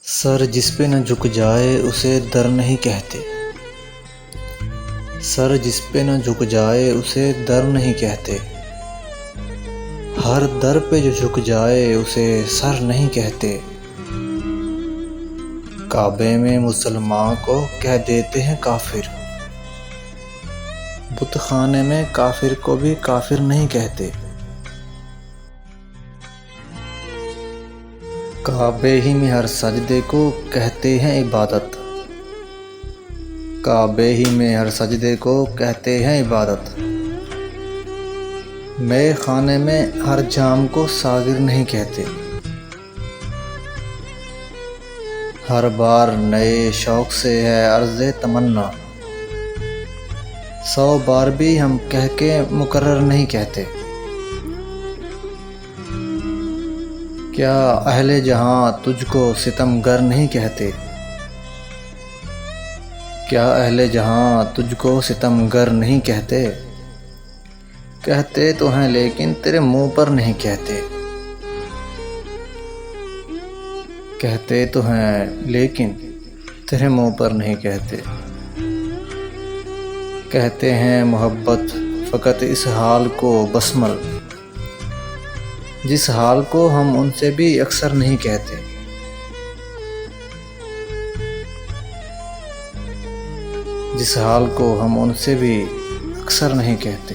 Sir जिस पे न झुक जाए उसे दर नहीं कहते। सर जिस पे न झुक जाए उसे दर नहीं कहते। हर दर पे जो झुक जाए उसे सर नहीं कहते। काबे में मुसलमान को कह देते हैं काफिर, बुत खाने में काफिर को भी काफिर नहीं कहते। काबे ही में हर सजदे को कहते हैं इबादत। काबे ही में हर सजदे को कहते हैं इबादत। मैं खाने में हर जाम को सागिर नहीं कहते। हर बार नए शौक से है अर्ज़े तमन्ना, 100 बार भी हम कह के मुकर्रर नहीं कहते। क्या अहले जहां तुझको सितमगर नहीं कहते। क्या अहले जहां तुझको सितमगर नहीं कहते। कहते तो हैं लेकिन तेरे मुंह पर नहीं कहते। कहते तो हैं लेकिन तेरे मुंह पर नहीं कहते। कहते हैं मोहब्बत फ़कत इस हाल को बस्मल, जिस हाल को हम उनसे भी अक्सर नहीं कहते। जिस हाल को हम उनसे भी अक्सर नहीं कहते।